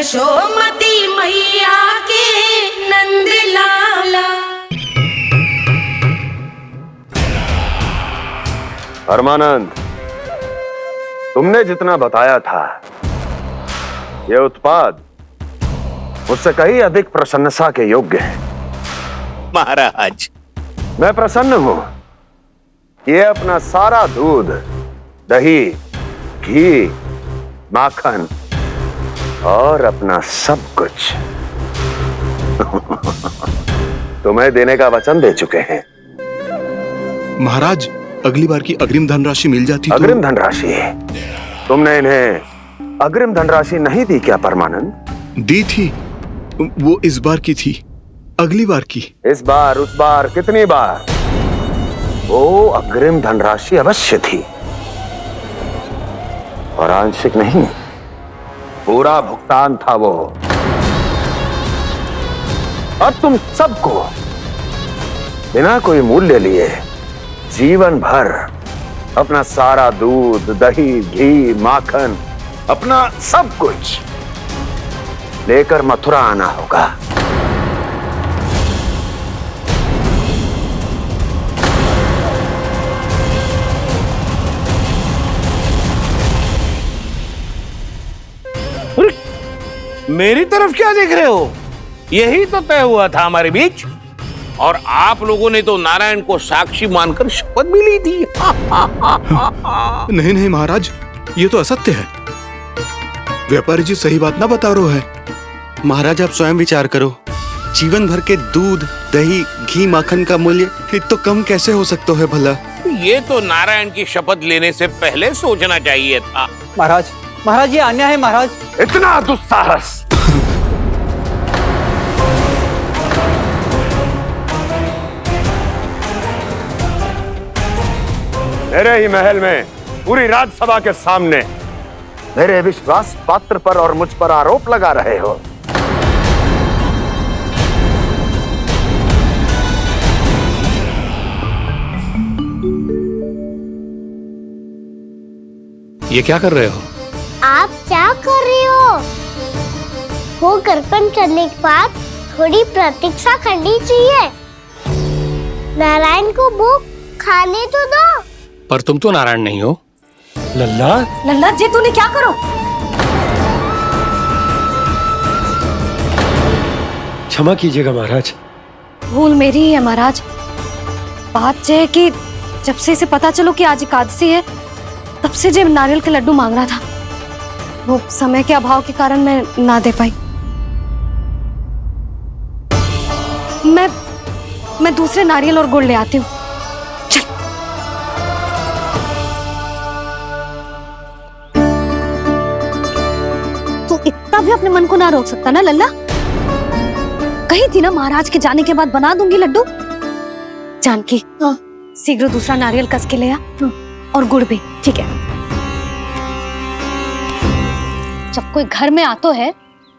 यशोमती मैया के नंद लाला। परमानंद, तुमने जितना बताया था ये उत्पाद मुझसे कहीं अधिक प्रशंसा के योग्य है। महाराज, मैं प्रसन्न हूं। ये अपना सारा दूध, दही, घी, माखन और अपना सब कुछ तुम्हें देने का वचन दे चुके हैं। महाराज, अगली बार की अग्रिम धनराशि मिल जाती तो। अग्रिम धनराशि? तुमने इन्हें अग्रिम धनराशि नहीं दी क्या परमानंद? दी थी, वो इस बार की थी, अगली बार की। इस बार, उस बार, कितनी बार? वो अग्रिम धनराशि अवश्य थी और आंशिक नहीं, पूरा भुगतान था वो। अब तुम सबको बिना कोई मूल्य लिए जीवन भर अपना सारा दूध, दही, घी, माखन, अपना सब कुछ लेकर मथुरा आना होगा। मेरी तरफ क्या देख रहे हो? यही तो तय हुआ था हमारे बीच, और आप लोगों ने तो नारायण को साक्षी मानकर शपथ भी ली थी। नहीं नहीं महाराज, ये तो असत्य है। व्यापारी जी सही बात ना बता रहे हैं। महाराज, आप स्वयं विचार करो, जीवन भर के दूध, दही, घी, माखन का मूल्य तो कम कैसे हो सकता है भला? ये तो नारायण की शपथ लेने से पहले सोचना चाहिए था। महाराज, महाराज, ये अन्याय है महाराज। इतना दुस्साहस! मेरे ही महल में पूरी राजसभा के सामने मेरे विश्वास पात्र पर और मुझ पर आरोप लगा रहे हो। ये क्या कर रहे हो? आप क्या कर रहे हो? वो कर्पण करने के बाद थोड़ी प्रतीक्षा करनी चाहिए। नारायण को भोग खाने तो दो। पर तुम तो नारायण नहीं हो। लल्ला, लल्ला जी, तूने क्या करो? क्षमा कीजिएगा महाराज। भूल मेरी ही है महाराज। बात यह है कि जब से इसे पता चलो कि आज एकादशी है, तब से जब नारियल के लड्डू मांग रहा था, वो समय के अभाव के कारण मैं ना दे पाई। मैं दूसरे नारियल और गुड़ ले आती हूँ। चल। तू इतना भी अपने मन को ना रोक सकता ना लल्ला? कही थी ना महाराज के जाने के बाद बना दूंगी लड्डू। जानकी, शीघ्र दूसरा नारियल कस के ले आ, और गुड़ भी। ठीक है। जब कोई घर में आतो है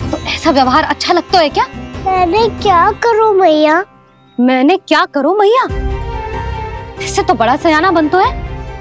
तो ऐसा व्यवहार अच्छा लगता है क्या? मैंने क्या करूं मैया? मैंने क्या करूं मैया? इससे तो बड़ा सयाना बनतो है।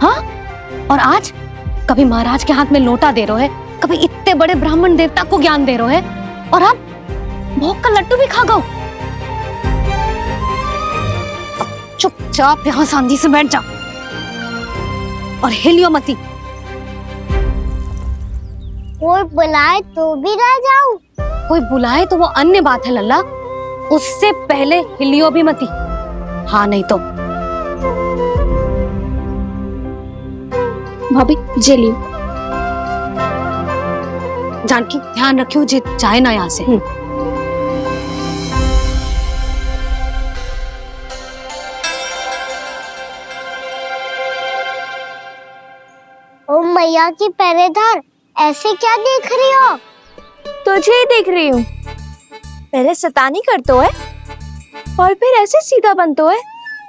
हाँ? और आज कभी महाराज के हाथ में लोटा दे रहे है, कभी इतने बड़े ब्राह्मण देवता को ज्ञान दे रहे है, और अब भोग का लड्डू भी खा गो। चुपचाप यहाँ सांधी से बैठ जा और हिलियो मती। कोई बुलाए तो भी ना जाऊं? कोई बुलाए तो वो अन्य बात है लल्ला, उससे पहले हिलियो भी मती। हाँ नहीं तो। भाभी जे लियो। जानकी, ध्यान रखियो जे जाए ना यहाँ से। ओ मैया की पहरेदार, ऐसे क्या देख रही हो? तुझे ही देख रही हूँ। पहले शैतानी करतो है और फिर ऐसे सीधा बनतो है,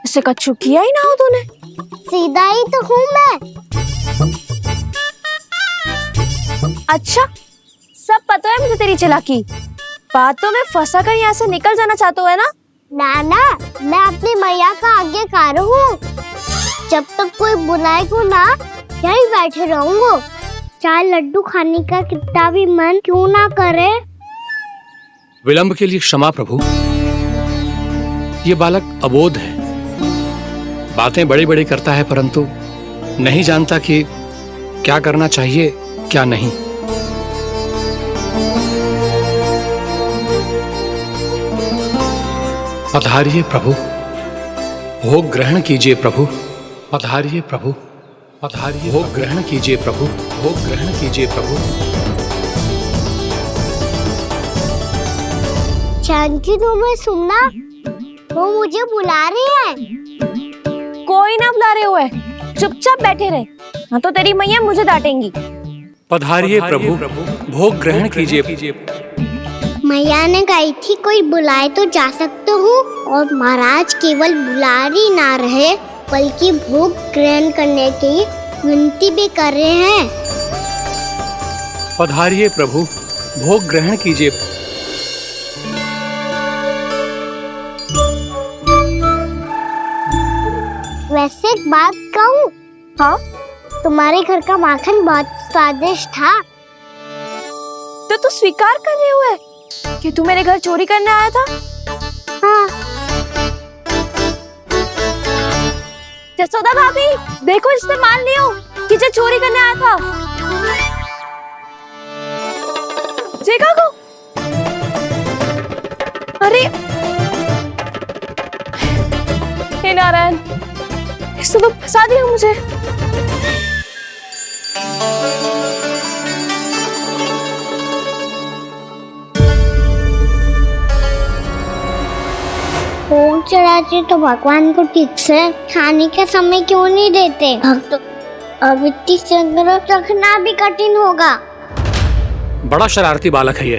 ऐसे कछु किया ही ना हो तूने। सीधा ही तो हूँ मैं। अच्छा, सब पता है मुझे तेरी चालाकी। बातों में फंसा कर यहाँ से निकल जाना चाहते हो है ना? नाना, मैं अपनी मैया का आज्ञाकार हूँ। जब तक कोई बुलाएगा ना, यहीं बैठे रहूंगा। चाहे लड्डू खाने का कितना भी मन क्यों ना करे, विलंब के लिए क्षमा प्रभु। ये बालक अबोध है, बातें बड़ी बड़ी करता है परंतु नहीं जानता कि क्या करना चाहिए क्या नहीं। पधारिए प्रभु, भोग ग्रहण कीजिए प्रभु। पधारिए प्रभु, पधारिए, भोग ग्रहण कीजिए प्रभु, भोग ग्रहण कीजिए प्रभु। जानकी तुम्हें सुनना, वो मुझे बुला रही है। कोई ना बुला रहे हुए, चुपचाप बैठे रहे, हाँ तो तेरी मैया मुझे डांटेंगी। पधारिए प्रभु, भोग ग्रहण कीजिए। मैया ने कही थी कोई बुलाए तो जा सकते हूँ, और महाराज केवल बुलारी ना रहे बल्कि भोग ग्रहण करने की विनती भी कर रहे हैं। पधारिए प्रभु, भोग ग्रहण कीजिए। वैसे एक बात कहूँ? हाँ? तुम्हारे घर का माखन बहुत स्वादिष्ट था। तो तू स्वीकार कर रहे हुए कि तू मेरे घर चोरी करने आया था? हाँ। जसोदा भाभी, देखो इसने मान लियो कि जो चोरी करने आया था। देखा को? अरे हे नारायण, इसने तो फंसा दिया मुझे। भोग चढ़ाते तो भगवान को ठीक से खाने का समय क्यों नहीं देते? भक्त अब इतनी संग्रह रखना भी कठिन होगा। बड़ा शरारती बालक है ये,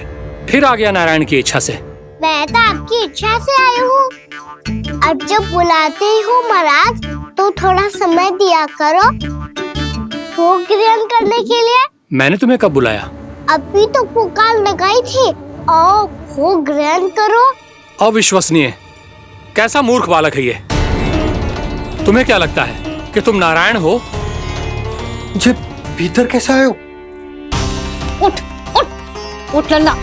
फिर आ गया नारायण की इच्छा से। मैं तो आपकी इच्छा से आई हूँ। अब जब बुलाते ही हो महाराज तो थोड़ा समय दिया करो भोग ग्रहण करने के लिए। मैंने तुम्हें कब बुलाया? अभी तो पुकार लगाई थी, आओ भोग ग्रहण करो। अविश्वसनीय, कैसा मूर्ख बालक है ये। तुम्हें क्या लगता है कि तुम नारायण हो? मुझे भीतर कैसे आए हो? उठ उठ उठ लल्ला।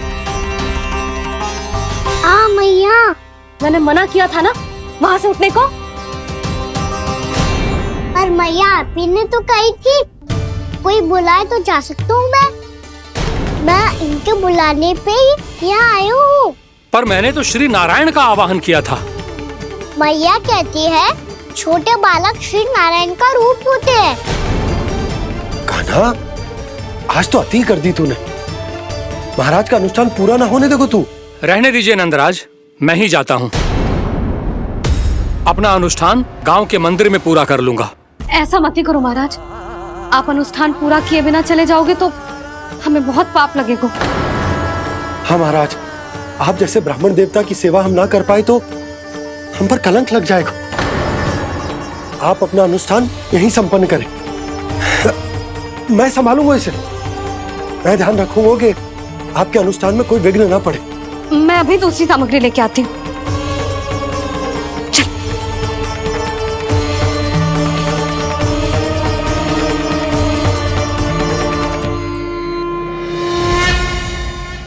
मैया, मैंने मना किया था ना वहां से उठने को। पर मैया आपी ने तो कही थी कोई बुलाए तो जा सकता हूँ मैं इनके बुलाने पे ही यहाँ आई हूँ। पर मैंने तो श्री नारायण का आवाहन किया था। मैया कहती है छोटे बालक श्री नारायण का रूप होते हैं। कान्हा, आज तो अति कर दी तूने। महाराज का अनुष्ठान पूरा ना होने देखो तू। रहने दीजिए नंदराज, मैं ही जाता हूँ। अपना अनुष्ठान गांव के मंदिर में पूरा कर लूंगा। ऐसा मत ही करो महाराज, आप अनुष्ठान पूरा किए बिना चले जाओगे तो हमें बहुत पाप लगेगा। हाँ महाराज, आप जैसे ब्राह्मण देवता की सेवा हम ना कर पाए तो हम पर कलंक लग जाएगा। आप अपना अनुष्ठान यहीं संपन्न करें, मैं संभालूंगा इसे। मैं ध्यान रखूंगा कि आपके अनुष्ठान में कोई विघ्न ना पड़े। मैं अभी दूसरी सामग्री लेके आती हूँ।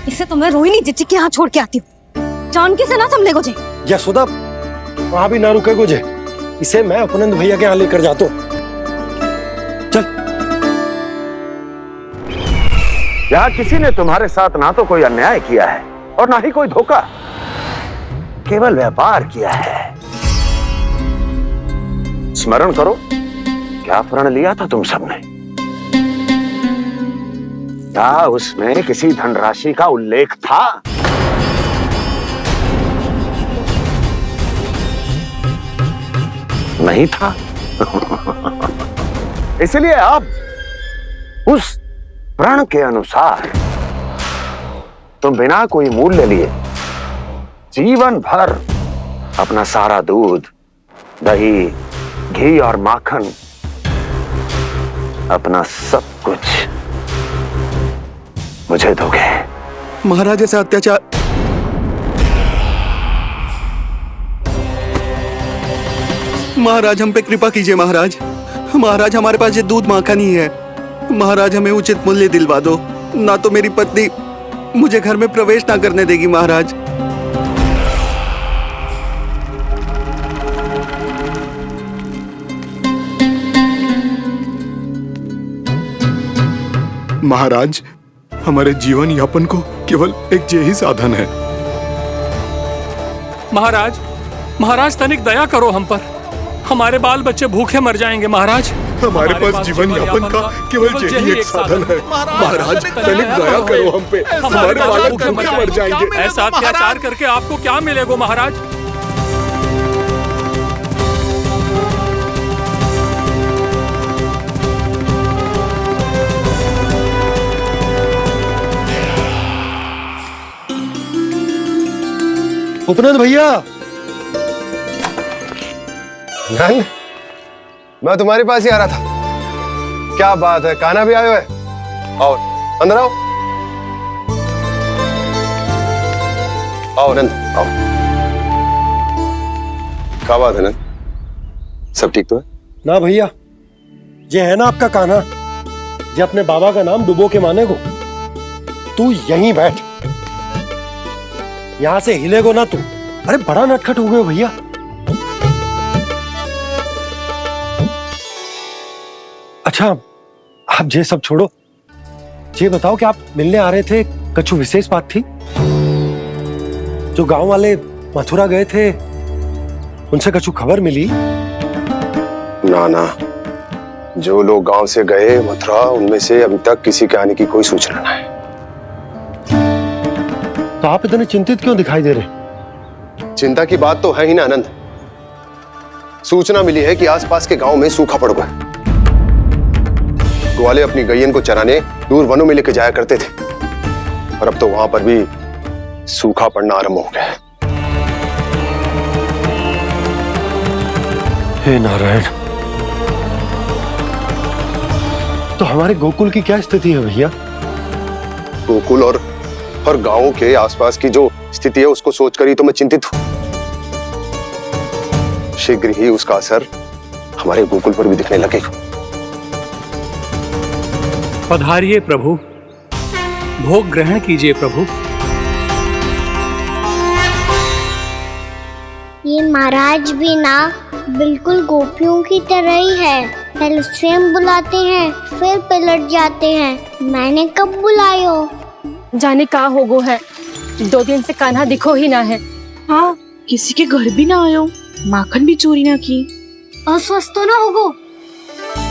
इसे तो मैं रोहिणी जीजी के यहाँ छोड़ के आती हूँ। जानकी से ना संभले गुजे। यशोदा, वहां भी ना रुके गुजे। इसे मैं अपनंद भैया के यहाँ लेकर जाता हूँ। चल। यहाँ किसी ने तुम्हारे साथ ना तो कोई अन्याय किया है और ना ही कोई धोखा, केवल व्यापार किया है। स्मरण करो क्या प्रण लिया था तुम सबने? क्या उसमें किसी धनराशि का उल्लेख था? नहीं था। इसलिए अब उस प्रण के अनुसार तुम बिना कोई मूल्य लिए जीवन भर अपना सारा दूध, दही, घी और माखन, अपना सब कुछ मुझे दोगे। महाराज ऐसा अत्याचार। महाराज हम पे कृपा कीजिए। महाराज, महाराज हमारे पास ये दूध माखन ही है। महाराज हमें उचित मूल्य दिलवा दो, ना तो मेरी पत्नी मुझे घर में प्रवेश ना करने देगी महाराज। महाराज, हमारे जीवन यापन को केवल एक यही साधन है। महाराज, महाराज तनिक दया करो हम पर। हमारे बाल बच्चे भूखे मर जाएंगे महाराज। हमारे पास जीवन यापन का केवल यही एक साधन है। महाराज, तनिक दया करो हम पे। हमारे बालक भूखे मर जाएंगे। ऐसा अत्याचार करके आपको क्या मिलेगा महाराज? उपनंद भैया। नंद, मैं तुम्हारे पास ही आ रहा था। क्या बात है, कान्हा भी आयो है? आओ अंदर आओ। आओ नंद आओ। क्या बात है नंद, सब ठीक तो है? ना भैया, ये है ना आपका कान्हा, ये अपने बाबा का नाम डुबो के माने को। तू यहीं बैठ, यहां से हिलेगो ना तू। अरे बड़ा नटखट हो गए भैया। अच्छा, आप ये सब छोड़ो, ये बताओ कि आप मिलने आ रहे थे, कछु विशेष बात थी? जो गांव वाले मथुरा गए थे, उनसे कछु खबर मिली? ना ना, जो लोग गांव से गए मथुरा, उनमें से अभी तक किसी के आने की कोई सूचना नहीं है। तो आप इतने चिंतित क्यों दिखाई दे रहे? चिंता की बात तो है ही ना आनंद। सूचना मिली है कि आसपास के गांव में सूखा पड़ गया। ग्वाले अपनी गैयन को चराने दूर वनों में लेके जाया करते थे, और अब तो वहां पर भी सूखा पड़ना आरंभ हो गया है। हे नारायण, तो हमारे गोकुल की क्या स्थिति है भैया? गोकुल और गांवों के आसपास की जो स्थिति है उसको सोचकर ही तो मैं चिंतित हूं। शीघ्र ही उसका असर हमारे गोकुल पर भी दिखने लगेगा। पधारिए प्रभु, भोग ग्रहण कीजिए प्रभु। ये महाराज भी ना बिल्कुल गोपियों की तरह ही है। पहले स्वयं बुलाते हैं, फिर पलट जाते हैं। मैंने कब बुलायो? जाने का होगो है, 2 दिन से कान्हा दिखो ही ना है। हाँ, किसी के घर भी ना आयो, माखन भी चोरी ना की। अस्वस्थ तो ना होगो,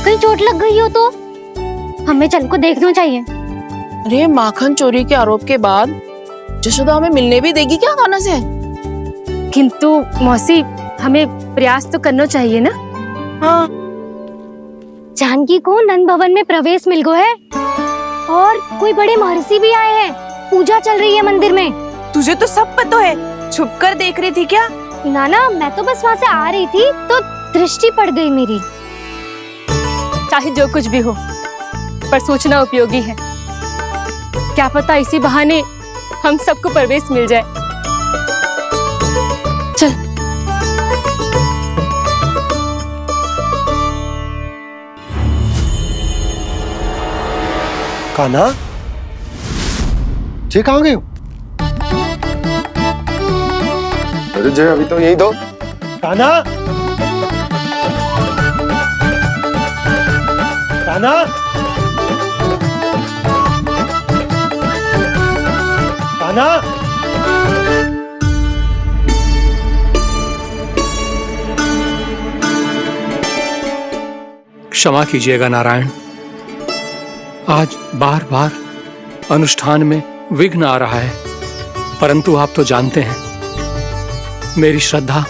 कहीं चोट लग गई हो तो? हमें चल को देखना चाहिए। अरे माखन चोरी के आरोप के बाद जशोदा हमें मिलने भी देगी क्या कान्हा से? किंतु मौसी, हमें प्रयास तो करना चाहिए ना। हाँ, जानकी को नंद भवन में प्रवेश मिल गो है, और कोई बड़े महर्षि भी आए हैं। पूजा चल रही है मंदिर में। तुझे तो सब पता है, छुप कर देख रही थी क्या? नाना, मैं तो बस वहाँ से आ रही थी तो दृष्टि पड़ गई मेरी। चाहे जो कुछ भी हो, पर सूचना उपयोगी है। क्या पता इसी बहाने हम सबको प्रवेश मिल जाए। चल। कान्हा, जे कहाँ गए हो? अरे जय, अभी तो यही दो। कान्हा, कान्हा, कान्हा। क्षमा कीजिएगा नारायण, आज बार बार अनुष्ठान में विघ्न आ रहा है, परंतु आप तो जानते हैं मेरी श्रद्धा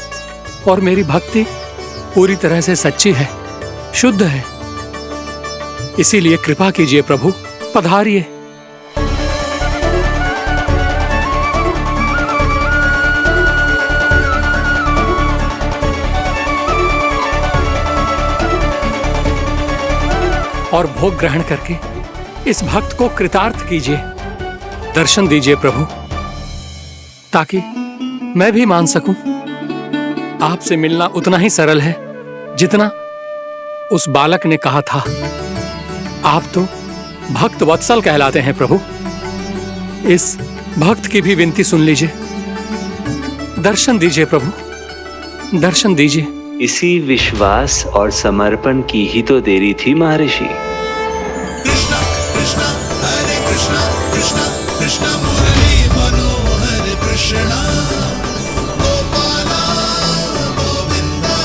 और मेरी भक्ति पूरी तरह से सच्ची है, शुद्ध है। इसीलिए कृपा कीजिए प्रभु, पधारिए। और भोग ग्रहण करके इस भक्त को कृतार्थ कीजिए। दर्शन दीजिए प्रभु, ताकि मैं भी मान सकूं। आपसे मिलना उतना ही सरल है जितना उस बालक ने कहा था। आप तो भक्त वत्सल कहलाते हैं प्रभु, इस भक्त की भी विनती सुन लीजिए। दर्शन दीजिए प्रभु, दर्शन दीजिए। इसी विश्वास और समर्पण की ही तो देरी थी महर्षि। कृष्णा कृष्णा हरे कृष्णा कृष्णा कृष्णा मुरली मनोहर कृष्णा गोपाला गोविंदा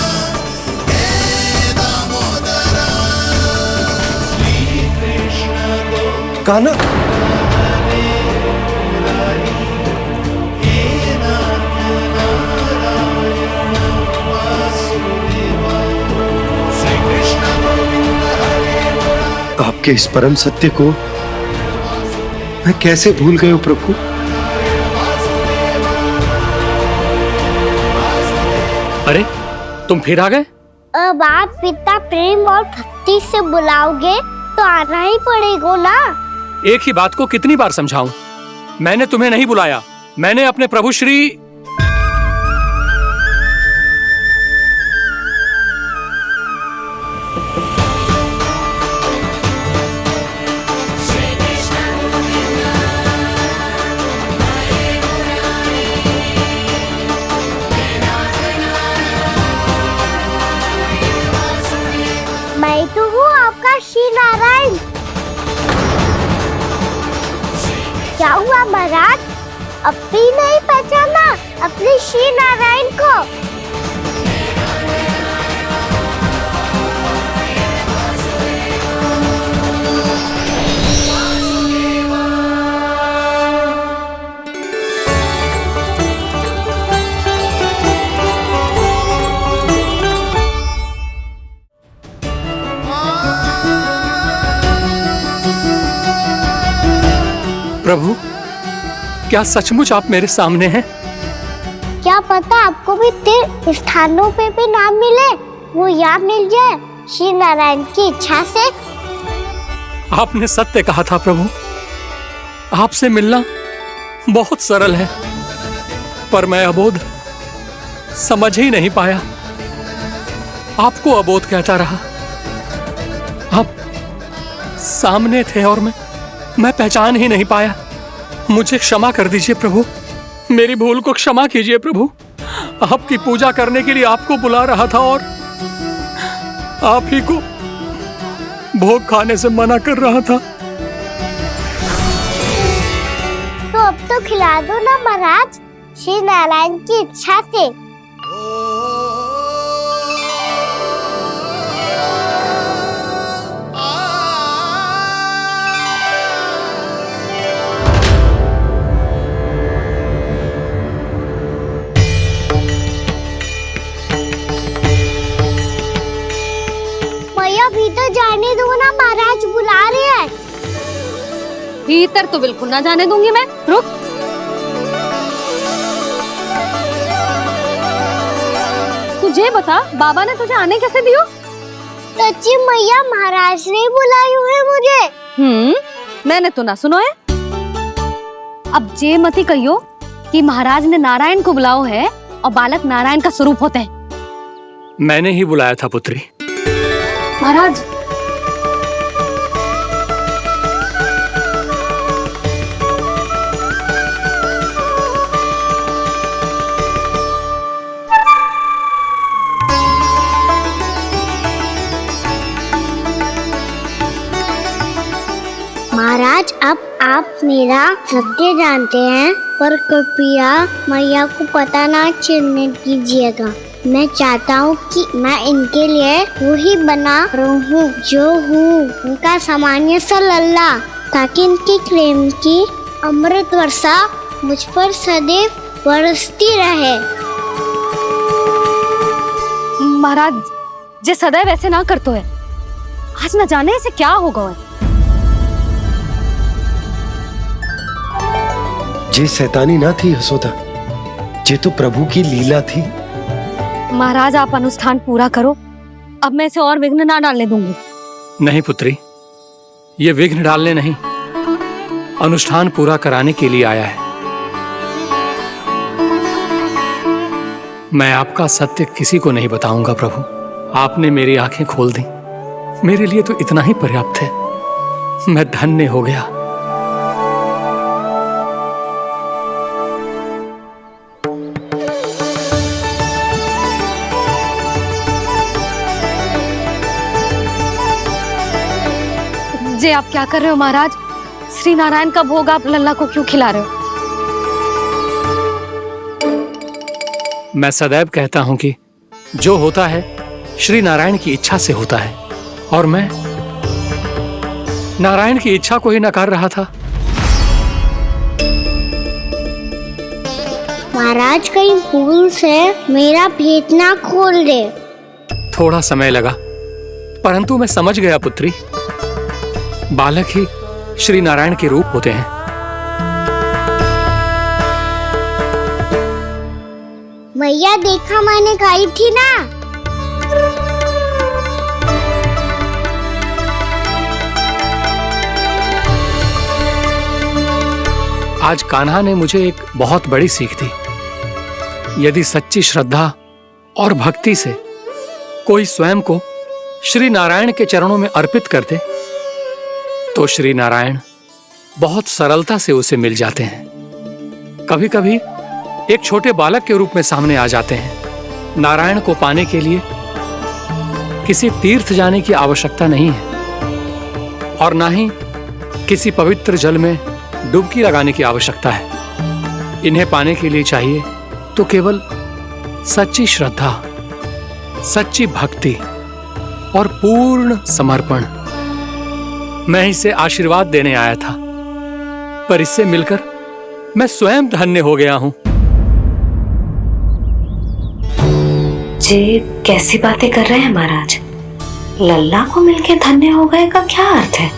हे दामोदरा श्री कृष्ण कान्हा, आपके इस परम सत्य को मैं कैसे भूल गया प्रभु। अरे तुम फिर आ गए? अब आप पिता प्रेम और भक्ति से बुलाओगे तो आना ही पड़ेगा ना। एक ही बात को कितनी बार समझाऊं? मैंने तुम्हें नहीं बुलाया, मैंने अपने प्रभु श्री मैं तो हूँ आपका श्री नारायण। क्या हुआ महाराज, अब भी नहीं पहचाना अपने श्री नारायण को? प्रभु, क्या सचमुच आप मेरे सामने हैं? क्या पता आपको भी तीर्थ स्थानों पे भी नाम मिले, वो यहाँ मिल जाए श्री नारायण की इच्छा से। आपने सत्य कहा था प्रभु, आपसे मिलना बहुत सरल है, पर मैं अबोध समझ ही नहीं पाया। आपको अबोध कहता रहा। आप सामने थे और मैं पहचान ही नहीं पाया। मुझे क्षमा कर दीजिए प्रभु, मेरी भूल को क्षमा कीजिए प्रभु। आपकी पूजा करने के लिए आपको बुला रहा था और आप ही को भोग खाने से मना कर रहा था। तो अब तो खिला दो ना महाराज, श्री नारायण की इच्छा से। भीतर जाने दो ना, महाराज बुला रहे हैं। भीतर तो बिल्कुल ना जाने दूंगी मैं। रुक। तुझे बता, बाबा ने तुझे आने कैसे दियो? सच्ची मैया, महाराज ने बुलाई हुई मुझे। मैंने तो ना सुनो है। अब जे मती कहियो कि महाराज ने नारायण को बुलाओ है और बालक नारायण का स्वरूप होते हैं। मैंने ही बुलाया था पुत्री। महाराज, महाराज, अब आप मेरा सत्य जानते हैं, पर कृपया मैया को पता ना चलने दीजिएगा। मैं चाहता हूँ कि मैं इनके लिए वही बना रहूँ जो हूँ, उनका सामान्य सा लल्ला, ताकि इनके प्रेम की अमृत वर्षा मुझ पर सदैव बरसती रहे। महाराज, जे सदैव ऐसे ना करतो है, आज न जाने इसे क्या होगा है। जे शैतानी ना थी यशोदा, जे तो प्रभु की लीला थी। महाराज, आप अनुष्ठान पूरा करो, अब मैं इसे और विघ्न ना डालने दूंगी। नहीं पुत्री, ये विघ्न डालने नहीं, अनुष्ठान पूरा कराने के लिए आया है। मैं आपका सत्य किसी को नहीं बताऊंगा प्रभु। आपने मेरी आंखें खोल दी, मेरे लिए तो इतना ही पर्याप्त है। मैं धन्य हो गया। ये आप क्या कर रहे हो महाराज? श्री नारायण का भोग आप लल्ला को क्यों खिला रहे हो? मैं सदैव कहता हूं कि जो होता है श्री नारायण की इच्छा से होता है, और मैं नारायण की इच्छा को ही नकार रहा था। महाराज कहीं भूल से मेरा भेद ना खोल दे। थोड़ा समय लगा, परंतु मैं समझ गया पुत्री। बालक ही श्री नारायण के रूप होते हैं। मैया देखा मैंने कही थी ना। आज कान्हा ने मुझे एक बहुत बड़ी सीख दी। यदि सच्ची श्रद्धा और भक्ति से कोई स्वयं को श्री नारायण के चरणों में अर्पित कर दे तो श्री नारायण बहुत सरलता से उसे मिल जाते हैं। कभी कभी एक छोटे बालक के रूप में सामने आ जाते हैं। नारायण को पाने के लिए किसी तीर्थ जाने की आवश्यकता नहीं है और ना ही किसी पवित्र जल में डुबकी लगाने की आवश्यकता है। इन्हें पाने के लिए चाहिए तो केवल सच्ची श्रद्धा, सच्ची भक्ति और पूर्ण समर्पण। मैं इसे आशीर्वाद देने आया था, पर इससे मिलकर मैं स्वयं धन्य हो गया हूं। जी कैसी बातें कर रहे हैं महाराज? लल्ला को मिलके धन्य हो गए का क्या अर्थ है?